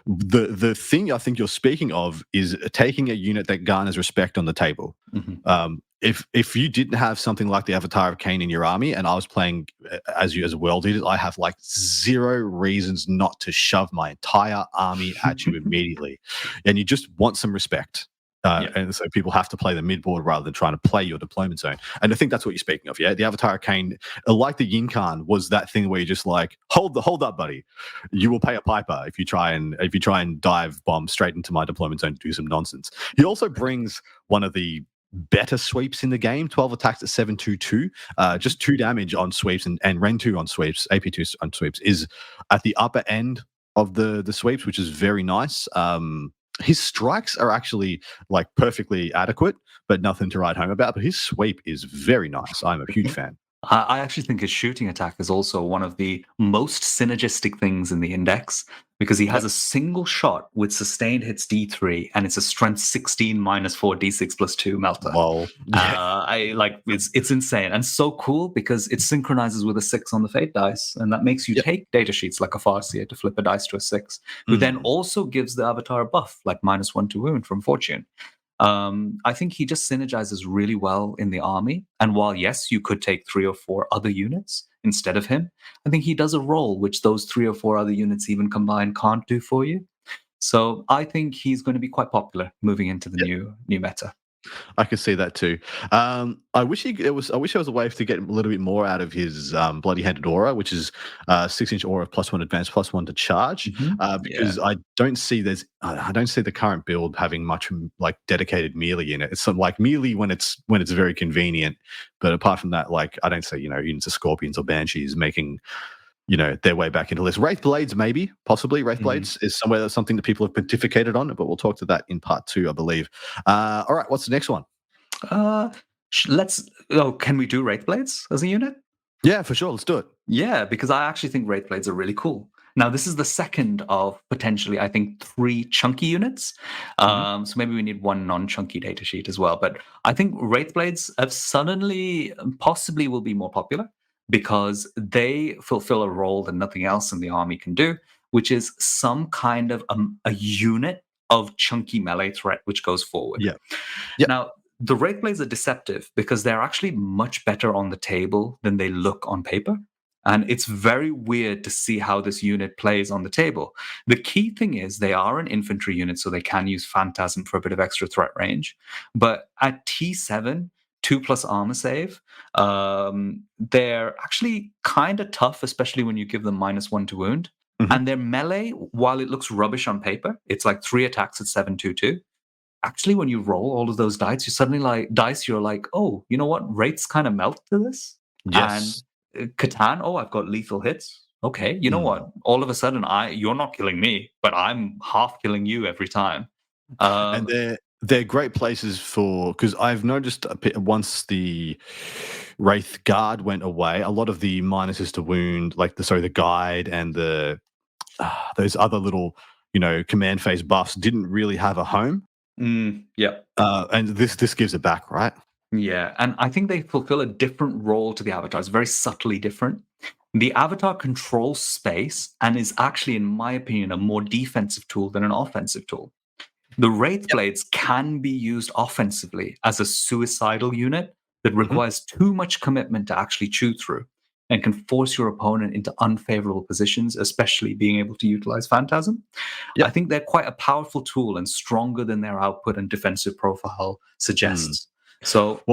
The thing I think you're speaking of is taking a unit that garners respect on the table.
Mm-hmm.
If you didn't have something like the Avatar of Cain in your army, and I was playing as a World Eater, I have like 0 reasons not to shove my entire army at you immediately, and you just want some respect. And so people have to play the midboard rather than trying to play your deployment zone. And I think that's what you're speaking of. Yeah, the Avatar of Cain, like the Yinkan, was that thing where you're just like, hold up, buddy. You will pay a piper if you try and dive bomb straight into my deployment zone to do some nonsense. He also brings one of the better sweeps in the game. 12 attacks at 722, just 2 damage on sweeps, and Ren 2 on sweeps, AP2 on sweeps is at the upper end of the sweeps, which is very nice. His strikes are actually like perfectly adequate, but nothing to write home about. But his sweep is very nice. I'm a huge fan.
I actually think his shooting attack is also one of the most synergistic things in the index, because he has a single shot with sustained hits D3, and it's a strength 16 -4 D6 +2 melter.
Lol.
It's insane and so cool because it synchronizes with a 6 on the fate dice, and that makes you take data sheets like a Farseer to flip a dice to a 6, who then also gives the Avatar a buff like -1 to wound from Fortune. I think he just synergizes really well in the army. And while, yes, you could take 3 or 4 other units instead of him, I think he does a role which those 3 or 4 other units even combined can't do for you. So I think he's going to be quite popular moving into the new meta.
I can see that too. I wish there was a way to get a little bit more out of his bloody handed aura, which is 6-inch aura +1 advance +1 to charge. Because I don't see the current build having much like dedicated melee in it. It's some like melee when it's very convenient, but apart from that, like I don't see units of Scorpions or Banshees making their way back into this. Wraith Blades, possibly. Wraith Blades is something that people have pontificated on, but we'll talk to that in part 2, I believe. All right, what's the next one?
Can we do Wraith Blades as a unit?
Yeah, for sure. Let's do it.
Yeah, because I actually think Wraith Blades are really cool. Now, this is the second of potentially, I think, 3 chunky units. So maybe we need 1 non-chunky data sheet as well. But I think Wraith Blades have suddenly possibly will be more popular, because they fulfill a role that nothing else in the army can do, which is some kind of a unit of chunky melee threat which goes forward. Now, the Wraith Blades are deceptive because they're actually much better on the table than they look on paper. And it's very weird to see how this unit plays on the table. The key thing is they are an infantry unit, so they can use Phantasm for a bit of extra threat range. But at T7, 2+ armor save, they're actually kind of tough, especially when you give them -1 to wound. And their melee, while it looks rubbish on paper, it's like 3 attacks at 722. Actually, when you roll all of those dice, you're like, oh, you know what? Rates kind of melt to this.
Yes.
And Catan, I've got lethal hits. Okay, you know what? All of a sudden, you're not killing me, but I'm half killing you every time.
And they're great places because I've noticed once the Wraith Guard went away, a lot of the minuses to wound, like the guide and those other little command phase buffs didn't really have a home. And this gives it back, right?
Yeah, and I think they fulfill a different role to the Avatar. It's very subtly different. The Avatar controls space and is actually, in my opinion, a more defensive tool than an offensive tool. The Wraith Blades can be used offensively as a suicidal unit that requires too much commitment to actually chew through and can force your opponent into unfavorable positions, especially being able to utilize Phantasm. I think they're quite a powerful tool and stronger than their output and defensive profile suggests. So,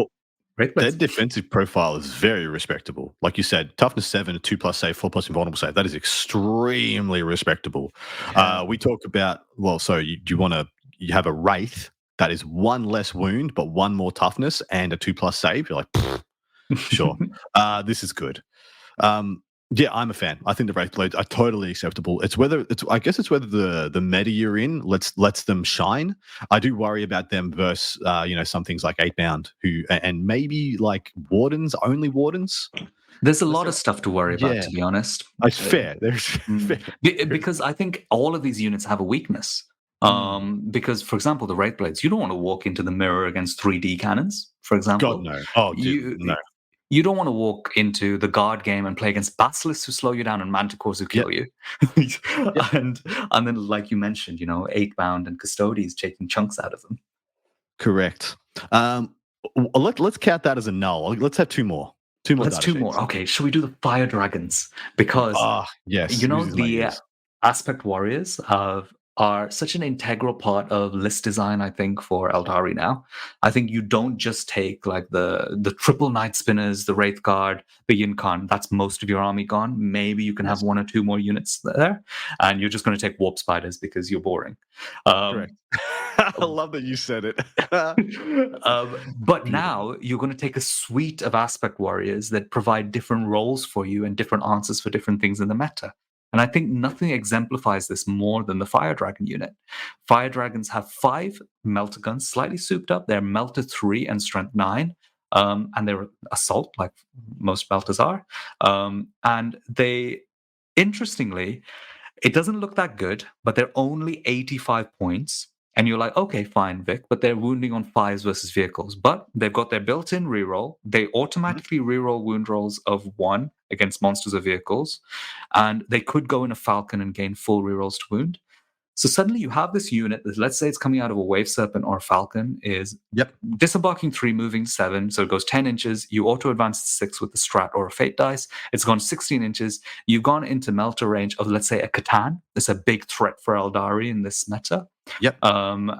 Wraith
Their
Blades.
defensive profile is very respectable. Like you said, toughness 7, 2+ save, 4+ invulnerable save. That is extremely respectable.
Yeah.
We talk about, you have a Wraith that is 1 less wound, but 1 more toughness and a 2+ save. You're like, sure. This is good. Yeah, I'm a fan. I think the Wraith Blades are totally acceptable. I guess it's whether the meta you're in lets them shine. I do worry about them versus some things like 8-bound and maybe like only wardens.
There's a lot of stuff to worry about, to be honest.
It's fair. There's fair.
Because I think all of these units have a weakness. Because, for example, the Wraith Blades, you don't want to walk into the mirror against 3D cannons, for example.
God, no. Oh, dude, no.
You don't want to walk into the guard game and play against basilisks who slow you down and manticores who kill you. And then, like you mentioned, 8-bound and custodies taking chunks out of them.
Correct. Let's count that as a null. Let's have 2 more.
Let's 2 more. Okay, should we do the fire dragons? Because
yes,
the aspect warriors are such an integral part of list design, I think, for Aeldari now. I think you don't just take like the triple Night Spinners, the Wraith Guard, the Yinkan. That's most of your army gone. Maybe you can have 1 or 2 more units there, and you're just going to take Warp Spiders because you're boring.
Correct. I love that you said it.
But now you're going to take a suite of aspect warriors that provide different roles for you and different answers for different things in the meta. And I think nothing exemplifies this more than the Fire Dragon unit. Fire Dragons have 5 melter guns, slightly souped up. They're melter 3 and strength 9. And they're assault, like most melters are. And they, interestingly, it doesn't look that good, but they're only 85 points. And you're like, okay, fine, Vic, but they're wounding on 5s versus vehicles. But they've got their built-in reroll. They automatically reroll wound rolls of 1 against monsters or vehicles. And they could go in a Falcon and gain full rerolls to wound. So suddenly you have this unit that, let's say it's coming out of a Wave Serpent or a Falcon, is disembarking 3, moving 7. So it goes 10 inches. You auto-advance to 6 with the Strat or a Fate dice. It's gone 16 inches. You've gone into melter range of, let's say, a Catan. It's a big threat for Aeldari in this meta. And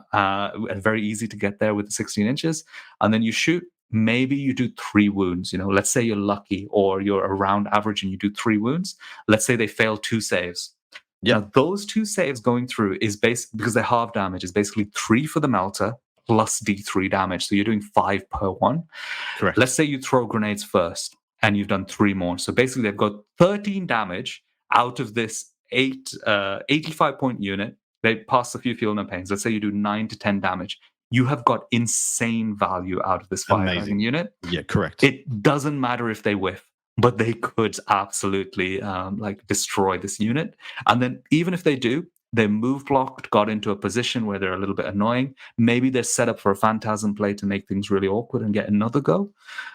very easy to get there with the 16 inches. And then you shoot. Maybe you do 3 wounds. Let's say you're lucky or you're around average and you do 3 wounds. Let's say they fail 2 saves. Now, those 2 saves going through is because they're half damage, is basically 3 for the melter plus D3 damage. So you're doing 5 per one.
Correct.
Let's say you throw grenades first and you've done 3 more. So basically they've got 13 damage out of this 85-point unit. They pass a few fuel and pains. Let's say you do 9 to 10 damage. You have got insane value out of this Fire Dragon unit.
Yeah, correct.
It doesn't matter if they whiff, but they could absolutely destroy this unit. And then even if they do, they're move blocked, got into a position where they're a little bit annoying. Maybe they're set up for a Phantasm play to make things really awkward and get another go.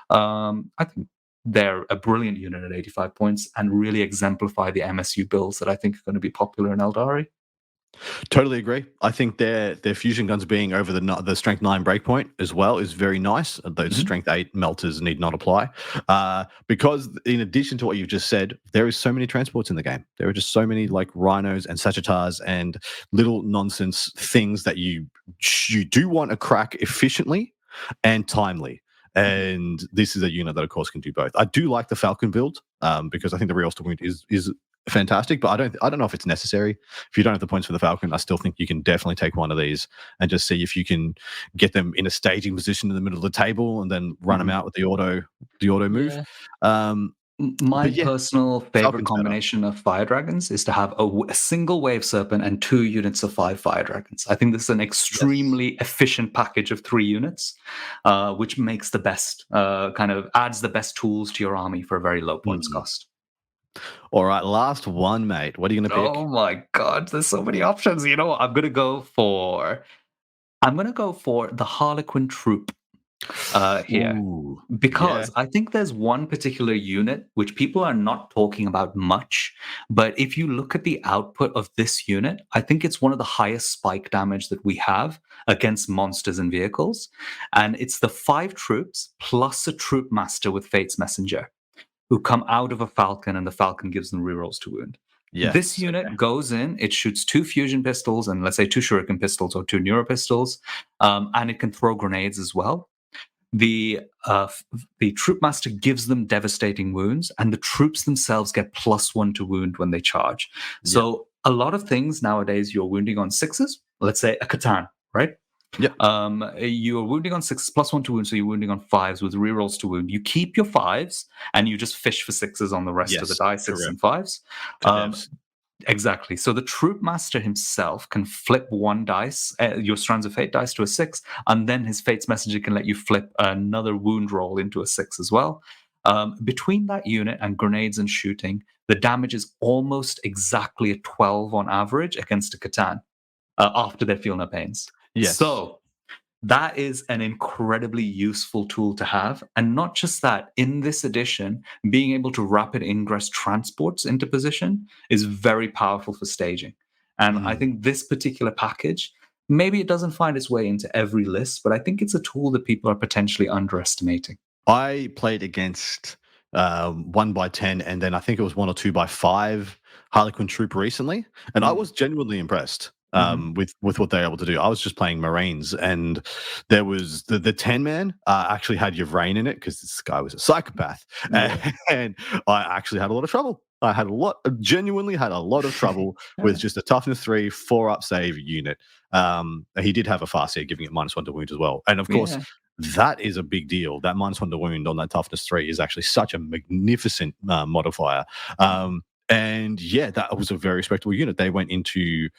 I think they're a brilliant unit at 85 points and really exemplify the MSU builds that I think are going to be popular in Aeldari.
Totally agree. I think their fusion guns being over the strength 9 breakpoint as well is very nice. Those strength 8 melters need not apply because in addition to what you've just said, there is so many transports in the game. There are just so many like rhinos and sagittars and little nonsense things that you do want to crack efficiently and timely. And this is a unit that, of course, can do both. I do like the Falcon build because I think the reroll to wound is fantastic, but I don't know if it's necessary. If you don't have the points for the Falcon, I still think you can definitely take one of these and just see if you can get them in a staging position in the middle of the table and then run them out with the auto move.
My personal favorite combination of Fire Dragons is to have a single Wave Serpent and 2 units of 5 Fire Dragons. I think this is an extremely efficient package of 3 units, which makes the best, adds the best tools to your army for a very low points cost.
All right, last one, mate. What are you going to pick?
Oh my God, there's so many options. You know what? I'm going to go for the Harlequin Troop here.
Ooh,
because I think there's one particular unit which people are not talking about much, but if you look at the output of this unit, I think it's one of the highest spike damage that we have against monsters and vehicles. And it's the 5 troops plus a troop master with Fate's Messenger, who come out of a Falcon, and the Falcon gives them rerolls to wound. Yes. This unit goes in, it shoots 2 fusion pistols and let's say 2 shuriken pistols or 2 neuro pistols, and it can throw grenades as well. the troop master gives them devastating wounds, and the troops themselves get +1 to wound when they charge. So a lot of things nowadays, you're wounding on 6s. Let's say a Catan, right?
Yeah.
You're wounding on 6s, +1 to wound, so you're wounding on 5s with rerolls to wound. You keep your 5s, and you just fish for 6s on the rest of the die, 6s and 5s. Exactly. So the troop master himself can flip one dice, your Strands of Fate dice, to a 6, and then his Fate's Messenger can let you flip another wound roll into a 6 as well. Between that unit and grenades and shooting, the damage is almost exactly a 12 on average against a Catan after they feel no pains.
Yes.
So that is an incredibly useful tool to have. And not just that, in this edition, being able to rapid ingress transports into position is very powerful for staging. And I think this particular package, maybe it doesn't find its way into every list, but I think it's a tool that people are potentially underestimating.
I played against 1x10, and then I think it was 1 or 2x5 Harlequin troop recently, and I was genuinely impressed with what they're able to do. I was just playing Marines, and there was the 10-man actually had Yvrain in it because this guy was a psychopath, and I actually had a lot of trouble. Genuinely had a lot of trouble with just a toughness 3, 4-up save unit. He did have a Farseer giving it -1 to wound as well, and of course. That is a big deal. That -1 to wound on that toughness 3 is actually such a magnificent modifier. And yeah, that was a very respectable unit. They went into,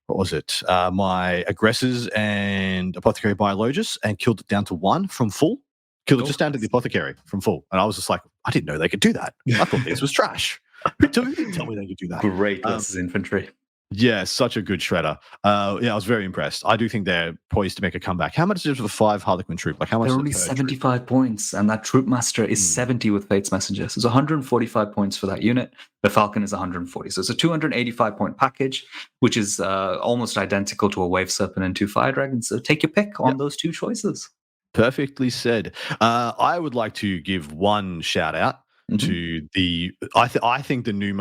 what was it? My aggressors and apothecary biologists, and killed it down to 1 from full. Killed it just down to the apothecary from full. And I was just like, I didn't know they could do that. I thought this was trash. Who didn't tell me they could do that?
Great versus infantry.
Yeah, such a good shredder. I was very impressed. I do think they're poised to make a comeback. How much is it for the 5 Harlequin troop? Like, how much?
They're only 75 points, and that troop master is 70 with Fate's Messenger. So it's 145 points for that unit. The Falcon is 140. So it's a 285 point package, which is almost identical to a Wave Serpent and 2 Fire Dragons. So take your pick on those two choices.
Perfectly said. I would like to give one shout out to the. I think the new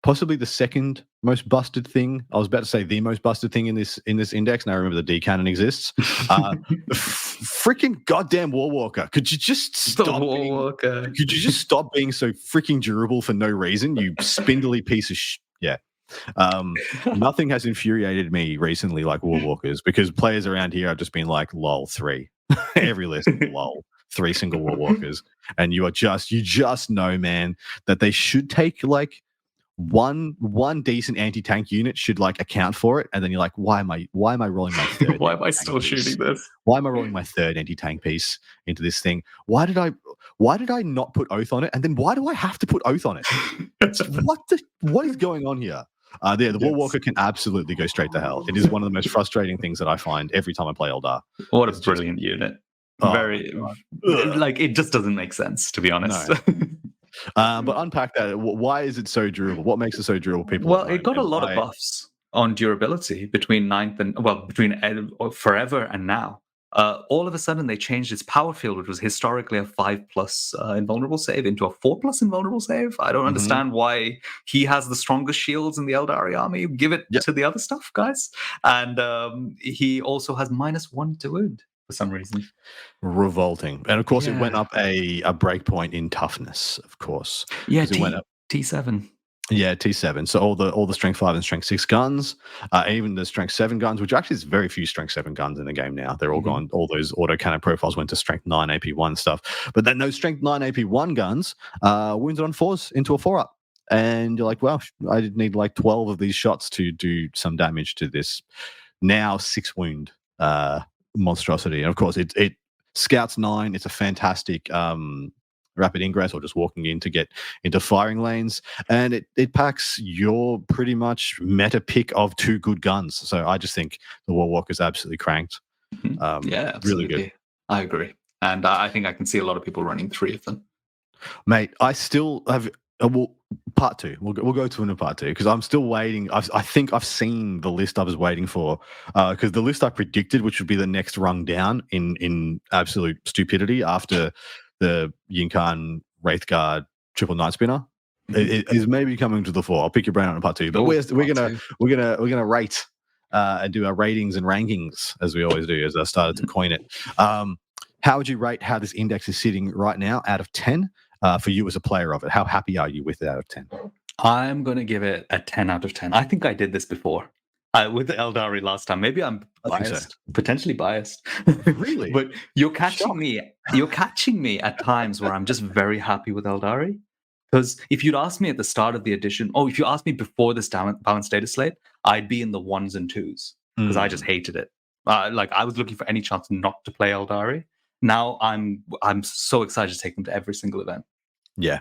possibly the second most busted thing. I was about to say the most busted thing in this index. Now I remember the D cannon exists. Freaking goddamn Warwalker! Could you just stop? Could you just stop being so freaking durable for no reason? You spindly piece of yeah. Nothing has infuriated me recently like Warwalkers, because players around here have just been like, lol, 3. Every list, lol. 3 single Warwalkers, and you just know, man, that they should take like one decent anti-tank unit should like account for it, and then you're like, why am I rolling my third?
Why am I still shooting this?
Why am I rolling my 3rd anti-tank piece into this thing? Why did I not put Oath on it? And then why do I have to put Oath on it? What is going on here? The Warwalker can absolutely go straight to hell. It is one of the most frustrating things that I find every time I play Eldar.
What a brilliant unit. Very like, it just doesn't make sense, to be honest.
No. But unpack that. Why is it so durable? What makes it so durable?
It got a lot of buffs on durability between forever and now. All of a sudden, they changed its power field, which was historically a 5+ invulnerable save, into a 4+ invulnerable save. I don't understand why he has the strongest shields in the Eldari army. Give it to the other stuff, guys. And he also has -1 to wound for some reason.
Revolting. And of course, it went up a breakpoint in toughness, of course.
Yeah, it went up T7.
Yeah, T7. So all the strength 5 and strength 6 guns, even the strength 7 guns, which actually is very few strength 7 guns in the game now. They're all gone. All those auto cannon profiles went to strength 9 AP1 stuff. But then those strength 9 AP1 guns wounded on 4s into a 4-up. And you're like, well, I need like 12 of these shots to do some damage to this now 6 wound monstrosity. And of course, it scouts 9. It's a fantastic rapid ingress, or just walking in to get into firing lanes, and it packs your pretty much meta pick of 2 good guns. So I just think the Warwalker is absolutely cranked.
Yeah, absolutely. Really good. I agree, and I think I can see a lot of people running 3 of them.
Mate, I still have part 2. We'll go to in part 2, because I'm still waiting. I think I've seen the list I was waiting for, because the list I predicted, which would be the next rung down in absolute stupidity after the Yinkan Wraithguard triple night spinner, it is maybe coming to the fore. I'll pick your brain on in part 2, but we're gonna rate and do our ratings and rankings, as we always do, as I started to coin it. How would you rate how this index is sitting right now out of 10 for you as a player of it? How happy are you with it out of 10?
I'm going to give it a 10 out of 10. I think I did this before with Aeldari last time. Maybe I'm biased, potentially biased.
Really?
But you're catching me at times where I'm just very happy with Aeldari. Because if you'd asked me at the start of the edition, if you asked me before this balanced data slate, I'd be in the 1s and 2s because I just hated it. I was looking for any chance not to play Aeldari. Now I'm so excited to take them to every single event.
Yeah.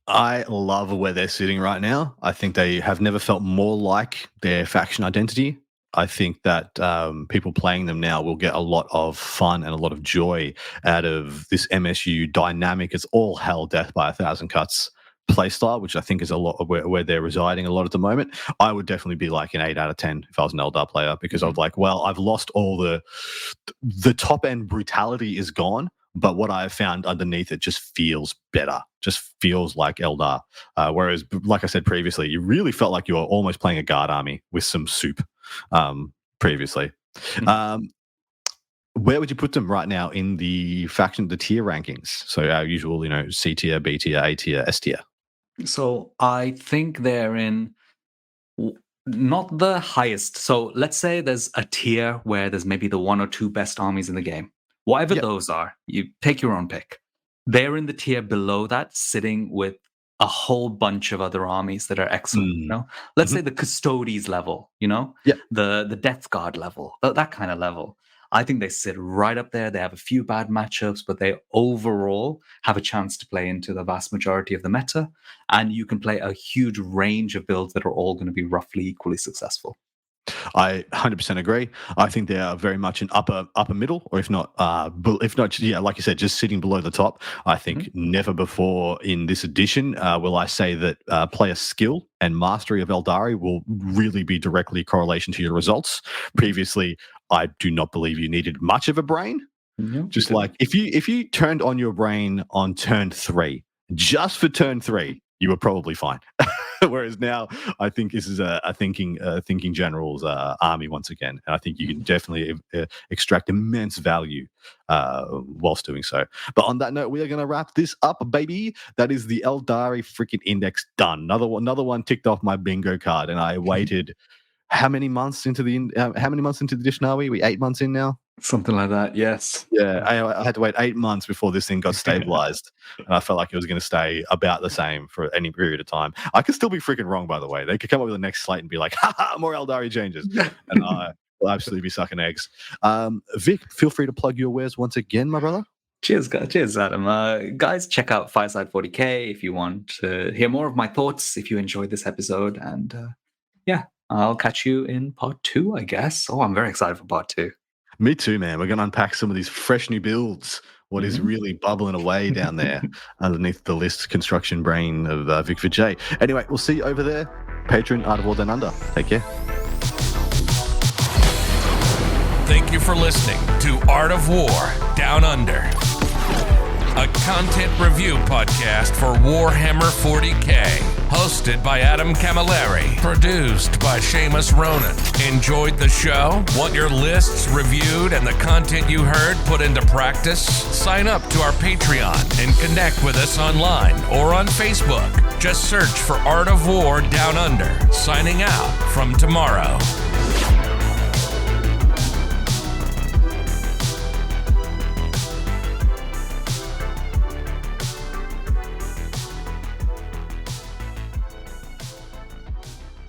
I love where they're sitting right now. I think they have never felt more like their faction identity. I think that people playing them now will get a lot of fun and a lot of joy out of this MSU dynamic. It's all hell death by 1,000 cuts playstyle, which I think is a lot of where they're residing a lot at the moment. I would definitely be like an 8 out of 10 if I was an Eldar player, because I was like, well, I've lost all the top end brutality is gone, but what I've found underneath it just feels better, just feels like Eldar. Whereas, like I said previously, you really felt like you were almost playing a guard army with some soup previously. Where would you put them right now in the tier rankings? So our usual, C tier, B tier, A tier, S tier.
So I think they're in not the highest. So let's say there's a tier where there's maybe the 1 or 2 best armies in the game. Whatever those are, you take your own pick. They're in the tier below that, sitting with a whole bunch of other armies that are excellent. Let's say the Custodes level, the Death Guard level, that kind of level. I think they sit right up there. They have a few bad matchups, but they overall have a chance to play into the vast majority of the meta. And you can play a huge range of builds that are all going to be roughly equally successful.
I 100% agree. I think they are very much an upper middle, or if not, like you said, just sitting below the top. I think never before in this edition will I say that player skill and mastery of Aeldari will really be directly correlation to your results. Previously, I do not believe you needed much of a brain. Just like if you turned on your brain on turn 3, just for turn 3, you were probably fine. Whereas now, I think this is a thinking general's army once again, and I think you can definitely extract immense value whilst doing so. But on that note, we are going to wrap this up, baby. That is the Aeldari freaking index done. Another one ticked off my bingo card, and I waited. How many months into the edition are we? We 8 months in now.
Something like that, yes.
Yeah, I had to wait 8 months before this thing got stabilized, and I felt like it was going to stay about the same for any period of time. I could still be freaking wrong, by the way. They could come up with the next slate and be like, "Ha, more Aeldari changes," and I will absolutely be sucking eggs. Vic, feel free to plug your wares once again, my brother.
Cheers, Adam. Guys, check out Fireside 40K if you want to hear more of my thoughts, if you enjoyed this episode, and I'll catch you in part 2, I guess. Oh, I'm very excited for part 2.
Me too, man. We're going to unpack some of these fresh new builds. What is really bubbling away down there underneath the list construction brain of Vik Vijay. Anyway, we'll see you over there. Patreon, Art of War Down Under. Take care.
Thank you for listening to Art of War Down Under, a content review podcast for Warhammer 40K. Hosted by Adam Camilleri. Produced by Seamus Ronan. Enjoyed the show? Want your lists reviewed and the content you heard put into practice? Sign up to our Patreon and connect with us online or on Facebook. Just search for Art of War Down Under. Signing out from tomorrow.